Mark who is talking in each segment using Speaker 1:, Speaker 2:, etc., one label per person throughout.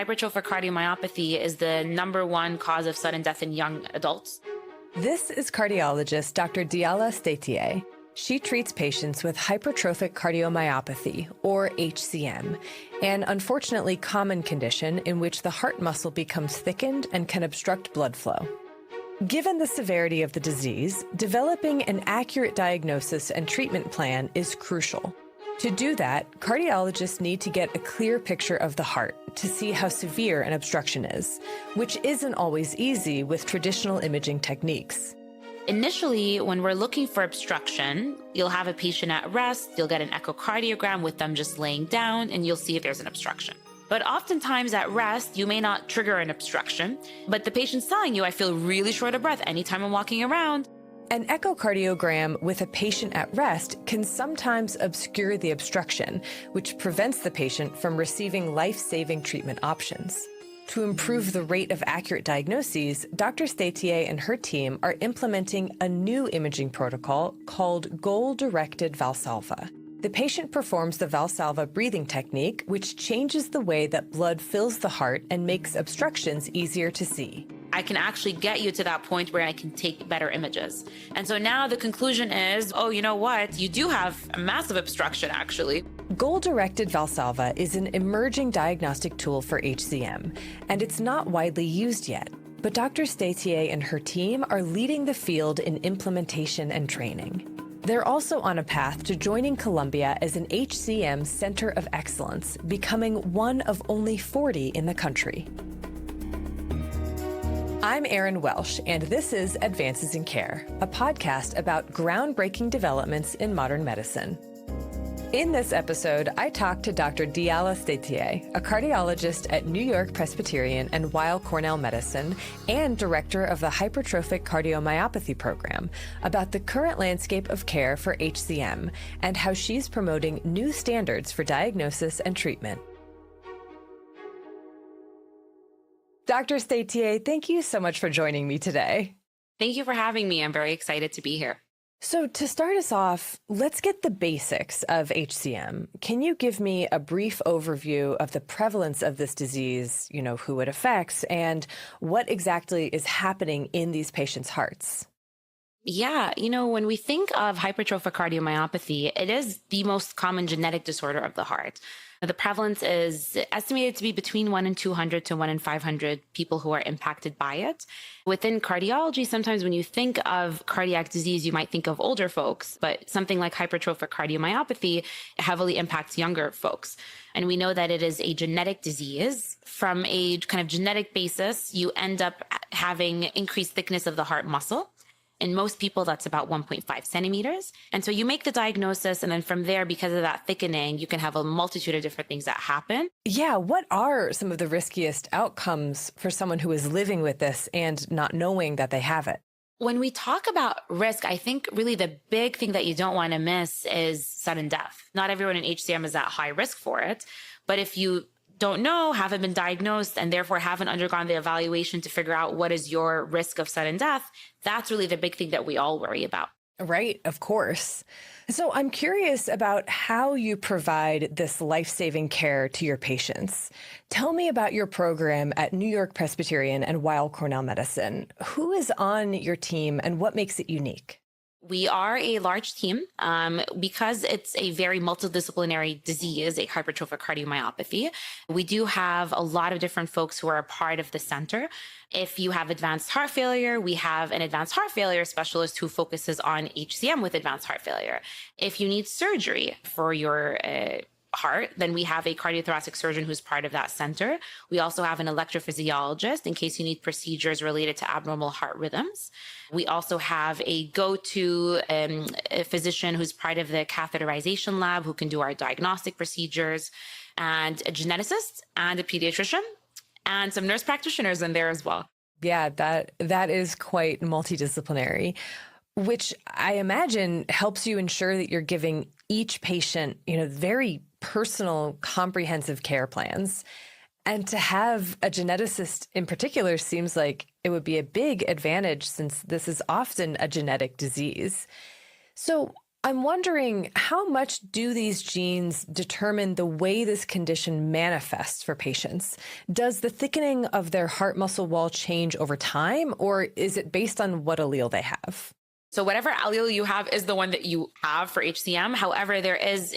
Speaker 1: Hypertrophic cardiomyopathy is the #1 cause of sudden death in young adults.
Speaker 2: This is cardiologist Dr. Diala Steitieh. She treats patients with hypertrophic cardiomyopathy, or HCM, an unfortunately common condition in which the heart muscle becomes thickened and can obstruct blood flow. Given the severity of the disease, developing an accurate diagnosis and treatment plan is crucial. To do that, cardiologists need to get a clear picture of the heart to see how severe an obstruction is, which isn't always easy with traditional imaging techniques.
Speaker 1: Initially, when we're looking for obstruction, you'll have a patient at rest, you'll get an echocardiogram with them just laying down, and you'll see if there's an obstruction. But oftentimes at rest, you may not trigger an obstruction, but the patient's telling you, I feel really short of breath anytime I'm walking around.
Speaker 2: An echocardiogram with a patient at rest can sometimes obscure the obstruction, which prevents the patient from receiving life-saving treatment options. To improve the rate of accurate diagnoses, Dr. Steitieh and her team are implementing a new imaging protocol called goal-directed Valsalva. The patient performs the Valsalva breathing technique, which changes the way that blood fills the heart and makes obstructions easier to see.
Speaker 1: I can actually get you to that point where I can take better images. And so now the conclusion is, oh, you know what? You do have a massive obstruction, actually.
Speaker 2: Goal-directed Valsalva is an emerging diagnostic tool for HCM, and it's not widely used yet. But Dr. Steitieh and her team are leading the field in implementation and training. They're also on a path to joining Columbia as an HCM Center of Excellence, becoming one of only 40 in the country. I'm Erin Welsh, and this is Advances in Care, a podcast about groundbreaking developments in modern medicine. In this episode, I talked to Dr. Diala Steitieh, a cardiologist at New-York-Presbyterian and Weill Cornell Medicine and director of the Hypertrophic Cardiomyopathy Program, about the current landscape of care for HCM and how she's promoting new standards for diagnosis and treatment. Dr. Steitieh, thank you so much for joining me today.
Speaker 1: Thank you for having me. I'm very excited to be here.
Speaker 2: So to start us off, let's get the basics of HCM. Can you give me a brief overview of the prevalence of this disease, who it affects, and what exactly is happening in these patients' hearts?
Speaker 1: Yeah, when we think of hypertrophic cardiomyopathy, it is the most common genetic disorder of the heart. The prevalence is estimated to be between 1 in 200 to 1 in 500 people who are impacted by it. Within cardiology, sometimes when you think of cardiac disease, you might think of older folks, but something like hypertrophic cardiomyopathy heavily impacts younger folks. And we know that it is a genetic disease. From a kind of genetic basis, you end up having increased thickness of the heart muscle. In most people, that's about 1.5 centimeters. And so you make the diagnosis, and then from there, because of that thickening, you can have a multitude of different things that happen.
Speaker 2: Yeah, what are some of the riskiest outcomes for someone who is living with this and not knowing that they have it?
Speaker 1: When we talk about risk, I think really the big thing that you don't want to miss is sudden death. Not everyone in HCM is at high risk for it, but if you don't know, haven't been diagnosed, and therefore haven't undergone the evaluation to figure out what is your risk of sudden death, that's really the big thing that we all worry about.
Speaker 2: Right, of course. So I'm curious about how you provide this life-saving care to your patients. Tell me about your program at New-York-Presbyterian and Weill Cornell Medicine. Who is on your team and what makes it unique?
Speaker 1: We are a large team because it's a very multidisciplinary disease, a hypertrophic cardiomyopathy. We do have a lot of different folks who are a part of the center. If you have advanced heart failure, we have an advanced heart failure specialist who focuses on HCM with advanced heart failure. If you need surgery for your heart, then we have a cardiothoracic surgeon who's part of that center. We also have an electrophysiologist in case you need procedures related to abnormal heart rhythms. We also have a go-to a physician who's part of the catheterization lab who can do our diagnostic procedures, and a geneticist and a pediatrician, and some nurse practitioners in there as well.
Speaker 2: Yeah, that is quite multidisciplinary, which I imagine helps you ensure that you're giving each patient, very personal, comprehensive care plans. And to have a geneticist in particular seems like it would be a big advantage since this is often a genetic disease. So I'm wondering, how much do these genes determine the way this condition manifests for patients? Does the thickening of their heart muscle wall change over time, or is it based on what allele they have?
Speaker 1: So whatever allele you have is the one that you have for HCM. However, there is,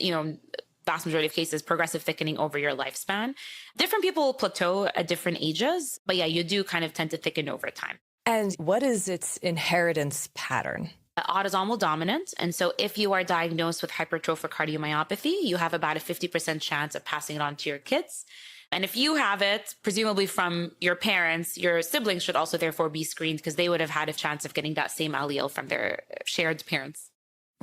Speaker 1: vast majority of cases, progressive thickening over your lifespan. Different people plateau at different ages, but yeah, you do kind of tend to thicken over time.
Speaker 2: And what is its inheritance pattern?
Speaker 1: Autosomal dominant. And so if you are diagnosed with hypertrophic cardiomyopathy, you have about a 50% chance of passing it on to your kids. And if you have it, presumably from your parents, your siblings should also therefore be screened because they would have had a chance of getting that same allele from their shared parents.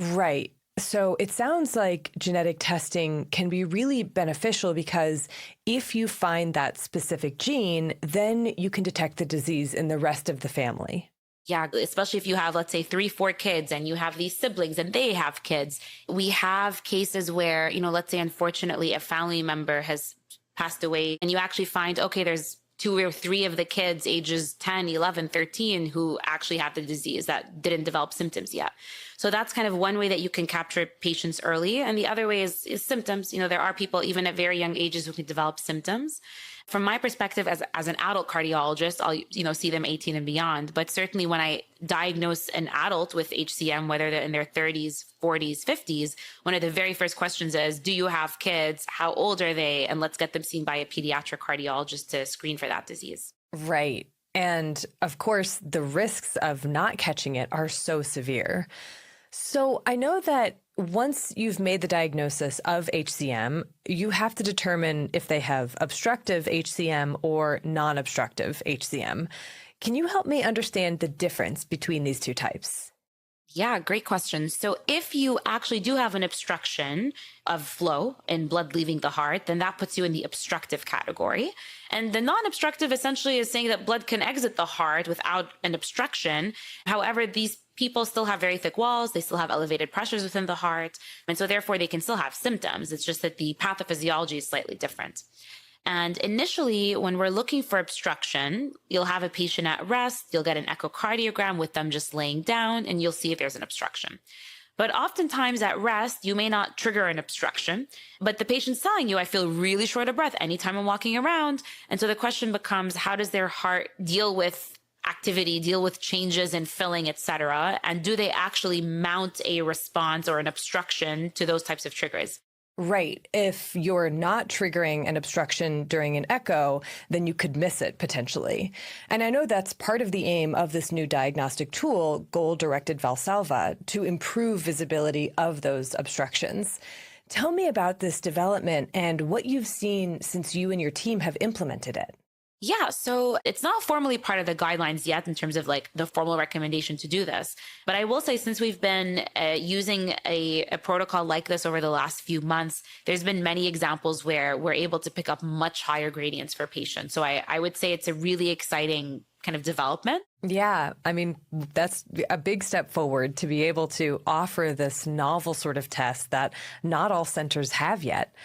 Speaker 2: Right. So it sounds like genetic testing can be really beneficial because if you find that specific gene, then you can detect the disease in the rest of the family.
Speaker 1: Yeah, especially if you have, let's say, 3-4 kids and you have these siblings and they have kids. We have cases where, let's say, unfortunately, a family member has passed away and you actually find, okay, there's 2 or 3 of the kids ages 10, 11, 13 who actually have the disease that didn't develop symptoms yet. So that's kind of one way that you can capture patients early. And the other way is symptoms. There are people even at very young ages who can develop symptoms. From my perspective as an adult cardiologist, I'll, see them 18 and beyond. But certainly when I diagnose an adult with HCM, whether they're in their 30s, 40s, 50s, one of the very first questions is, do you have kids? How old are they? And let's get them seen by a pediatric cardiologist to screen for that disease.
Speaker 2: Right. And of course, the risks of not catching it are so severe. So I know that once you've made the diagnosis of HCM, you have to determine if they have obstructive HCM or non-obstructive HCM. Can you help me understand the difference between these two types?
Speaker 1: Yeah, great question. So if you actually do have an obstruction of flow and blood leaving the heart, then that puts you in the obstructive category. And the non-obstructive essentially is saying that blood can exit the heart without an obstruction. However, these people still have very thick walls. They still have elevated pressures within the heart. And so therefore they can still have symptoms. It's just that the pathophysiology is slightly different. And initially, when we're looking for obstruction, you'll have a patient at rest, you'll get an echocardiogram with them just laying down, and you'll see if there's an obstruction. But oftentimes at rest, you may not trigger an obstruction, but the patient's telling you, I feel really short of breath anytime I'm walking around. And so the question becomes, how does their heart deal with activity, deal with changes in filling, et cetera? And do they actually mount a response or an obstruction to those types of triggers?
Speaker 2: Right. If you're not triggering an obstruction during an echo, then you could miss it potentially. And I know that's part of the aim of this new diagnostic tool, goal-directed Valsalva, to improve visibility of those obstructions. Tell me about this development and what you've seen since you and your team have implemented it.
Speaker 1: Yeah, so it's not formally part of the guidelines yet in terms of like the formal recommendation to do this. But I will say, since we've been using a protocol like this over the last few months, there's been many examples where we're able to pick up much higher gradients for patients. So I would say it's a really exciting kind of development.
Speaker 2: Yeah, I mean, that's a big step forward to be able to offer this novel sort of test that not all centers have yet.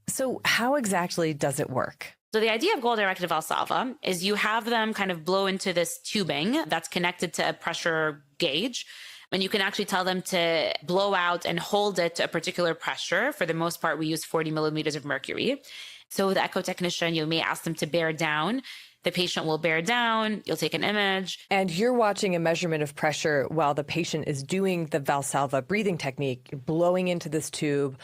Speaker 2: So how exactly does it work?
Speaker 1: So the idea of goal-directed Valsalva is you have them kind of blow into this tubing that's connected to a pressure gauge. And you can actually tell them to blow out and hold it to a particular pressure. For the most part, we use 40 millimeters of mercury. So the echo technician, you may ask them to bear down. The patient will bear down. You'll take an image.
Speaker 2: And you're watching a measurement of pressure while the patient is doing the Valsalva breathing technique, blowing into this tube,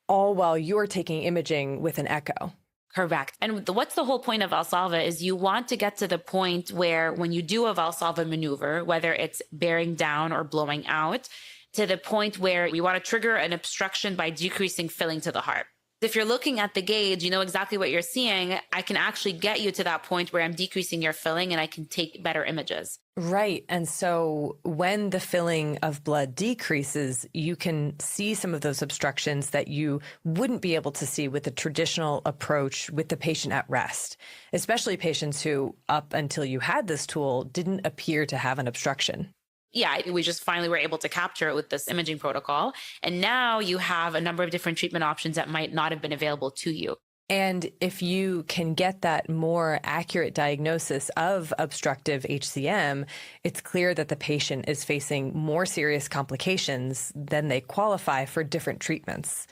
Speaker 2: all while you're taking imaging with an echo.
Speaker 1: Correct. And what's the whole point of Valsalva is you want to get to the point where when you do a Valsalva maneuver, whether it's bearing down or blowing out, to the point where you want to trigger an obstruction by decreasing filling to the heart. If you're looking at the gauge, you know exactly what you're seeing. I can actually get you to that point where I'm decreasing your filling and I can take better images.
Speaker 2: Right. And so when the filling of blood decreases, you can see some of those obstructions that you wouldn't be able to see with the traditional approach with the patient at rest, especially patients who, up until you had this tool, didn't appear to have an obstruction.
Speaker 1: Yeah, we just finally were able to capture it with this imaging protocol. And now you have a number of different treatment options that might not have been available to you.
Speaker 2: And if you can get that more accurate diagnosis of obstructive HCM, it's clear that the patient is facing more serious complications than they qualify for different treatments.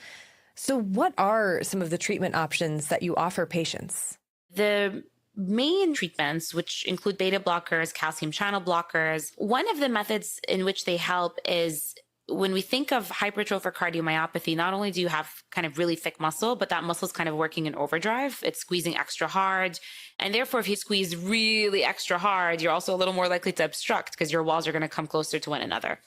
Speaker 2: So what are some of the treatment options that you offer patients?
Speaker 1: The main treatments, which include beta blockers, calcium channel blockers, one of the methods in which they help is when we think of hypertrophic cardiomyopathy, not only do you have kind of really thick muscle, but that muscle is kind of working in overdrive. It's squeezing extra hard. And therefore, if you squeeze really extra hard, you're also a little more likely to obstruct because your walls are going to come closer to one another.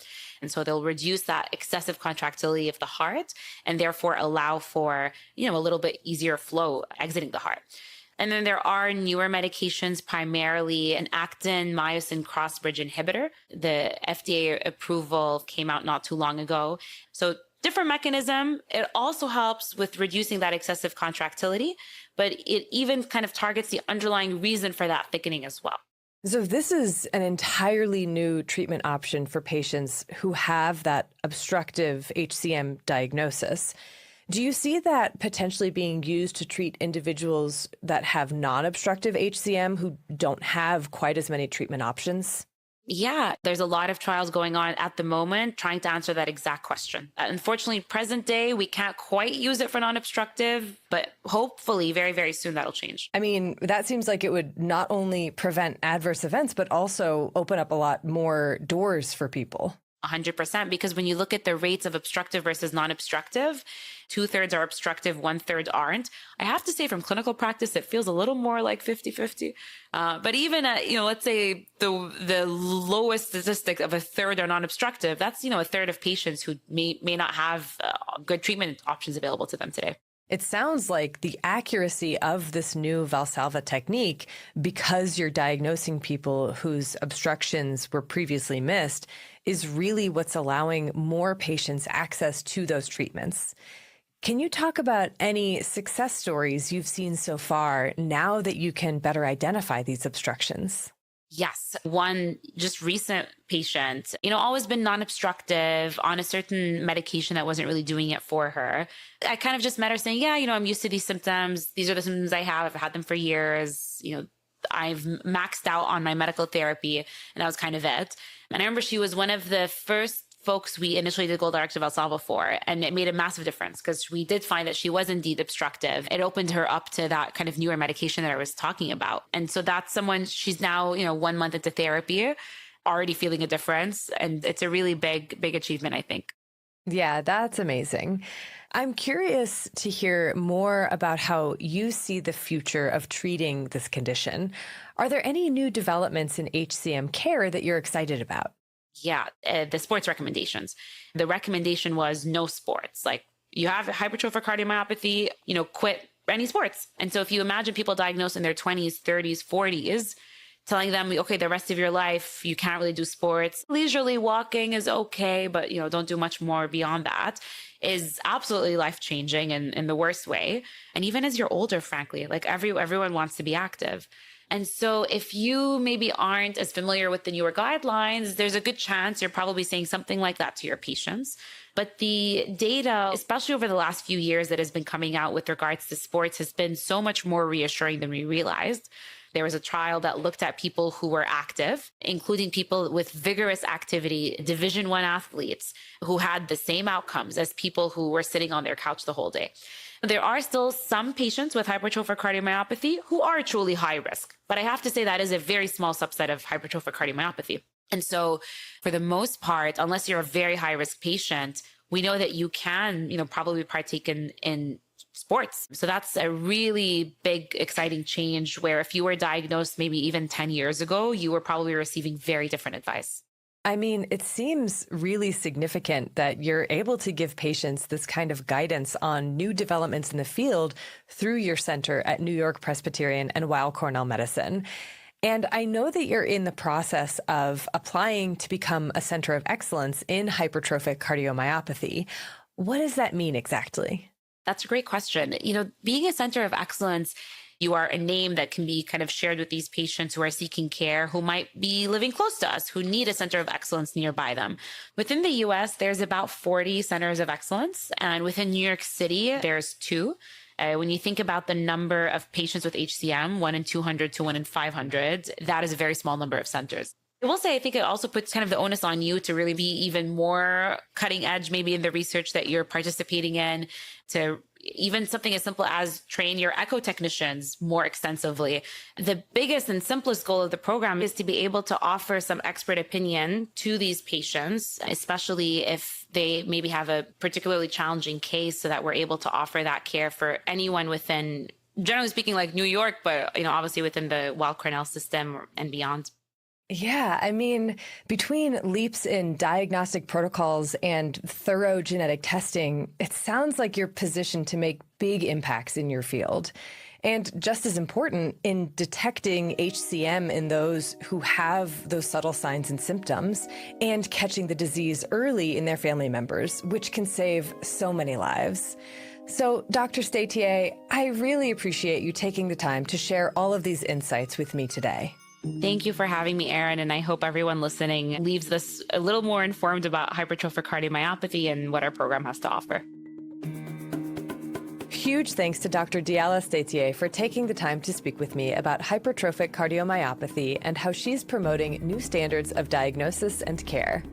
Speaker 1: And so they'll reduce that excessive contractility of the heart and therefore allow for, a little bit easier flow exiting the heart. And then there are newer medications, primarily an actin-myosin cross-bridge inhibitor. The FDA approval came out not too long ago. So different mechanism. It also helps with reducing that excessive contractility, but it even kind of targets the underlying reason for that thickening as well.
Speaker 2: So this is an entirely new treatment option for patients who have that obstructive HCM diagnosis. Do you see that potentially being used to treat individuals that have non-obstructive HCM who don't have quite as many treatment options?
Speaker 1: Yeah, there's a lot of trials going on at the moment trying to answer that exact question. Unfortunately, present day, we can't quite use it for non-obstructive, but hopefully very, very soon that'll change.
Speaker 2: I mean, that seems like it would not only prevent adverse events, but also open up a lot more doors for people.
Speaker 1: 100%, because when you look at the rates of obstructive versus non-obstructive, 2/3 are obstructive, 1/3 aren't. I have to say from clinical practice, it feels a little more like 50-50. But even at, let's say the lowest statistic of 1/3 are non-obstructive, that's, 1/3 of patients who may not have good treatment options available to them today.
Speaker 2: It sounds like the accuracy of this new Valsalva technique, because you're diagnosing people whose obstructions were previously missed, is really what's allowing more patients access to those treatments. Can you talk about any success stories you've seen so far now that you can better identify these obstructions?
Speaker 1: Yes. One just recent patient, always been non-obstructive on a certain medication that wasn't really doing it for her. I kind of just met her saying, yeah, I'm used to these symptoms. These are the symptoms I have. I've had them for years. I've maxed out on my medical therapy, and that was kind of it. And I remember she was one of the first folks we initially did goal-directed Valsalva for, and it made a massive difference because we did find that she was indeed obstructive. It opened her up to that kind of newer medication that I was talking about. And so that's someone, she's now, 1 month into therapy, already feeling a difference. And it's a really big achievement, I think.
Speaker 2: Yeah, that's amazing. I'm curious to hear more about how you see the future of treating this condition. Are there any new developments in HCM care that you're excited about?
Speaker 1: Yeah, the sports recommendations. The recommendation was no sports. Like, you have hypertrophic cardiomyopathy, quit any sports. And so if you imagine people diagnosed in their 20s, 30s, 40s, telling them, okay, the rest of your life, you can't really do sports. Leisurely walking is okay, but, don't do much more beyond that, is absolutely life-changing in the worst way. And even as you're older, frankly, like everyone wants to be active. And so if you maybe aren't as familiar with the newer guidelines, there's a good chance you're probably saying something like that to your patients. But the data, especially over the last few years that has been coming out with regards to sports, has been so much more reassuring than we realized. There was a trial that looked at people who were active, including people with vigorous activity, Division I athletes who had the same outcomes as people who were sitting on their couch the whole day. There are still some patients with hypertrophic cardiomyopathy who are truly high risk, but I have to say that is a very small subset of hypertrophic cardiomyopathy. And so for the most part, unless you're a very high risk patient, we know that you can, probably partake in sports. So that's a really big, exciting change where if you were diagnosed maybe even 10 years ago, you were probably receiving very different advice.
Speaker 2: I mean, it seems really significant that you're able to give patients this kind of guidance on new developments in the field through your center at New York-Presbyterian and Weill Cornell Medicine. And I know that you're in the process of applying to become a center of excellence in hypertrophic cardiomyopathy. What does that mean exactly?
Speaker 1: That's a great question. Being a center of excellence, you are a name that can be kind of shared with these patients who are seeking care, who might be living close to us, who need a center of excellence nearby them. Within the US, there's about 40 centers of excellence. And within New York City, there's 2. When you think about the number of patients with HCM, 1 in 200 to 1 in 500, that is a very small number of centers. I will say, I think it also puts kind of the onus on you to really be even more cutting edge, maybe in the research that you're participating in, to even something as simple as train your echo technicians more extensively. The biggest and simplest goal of the program is to be able to offer some expert opinion to these patients, especially if they maybe have a particularly challenging case, so that we're able to offer that care for anyone within, generally speaking, like New York, but obviously within the Weill Cornell system and beyond.
Speaker 2: Yeah, I mean, between leaps in diagnostic protocols and thorough genetic testing, it sounds like you're positioned to make big impacts in your field. And just as important, in detecting HCM in those who have those subtle signs and symptoms and catching the disease early in their family members, which can save so many lives. So, Dr. Steitieh, I really appreciate you taking the time to share all of these insights with me today.
Speaker 1: Thank you for having me, Erin, and I hope everyone listening leaves this a little more informed about hypertrophic cardiomyopathy and what our program has to offer.
Speaker 2: Huge thanks to Dr. Diala Steitieh for taking the time to speak with me about hypertrophic cardiomyopathy and how she's promoting new standards of diagnosis and care.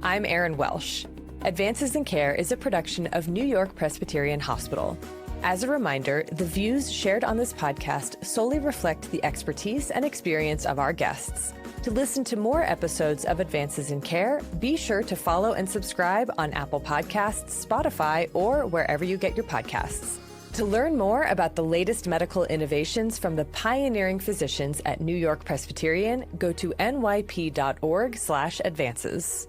Speaker 2: I'm Erin Welsh. Advances in Care is a production of New York-Presbyterian Hospital. As a reminder, the views shared on this podcast solely reflect the expertise and experience of our guests. To listen to more episodes of Advances in Care, be sure to follow and subscribe on Apple Podcasts, Spotify, or wherever you get your podcasts. To learn more about the latest medical innovations from the pioneering physicians at New York-Presbyterian, go to nyp.org/advances.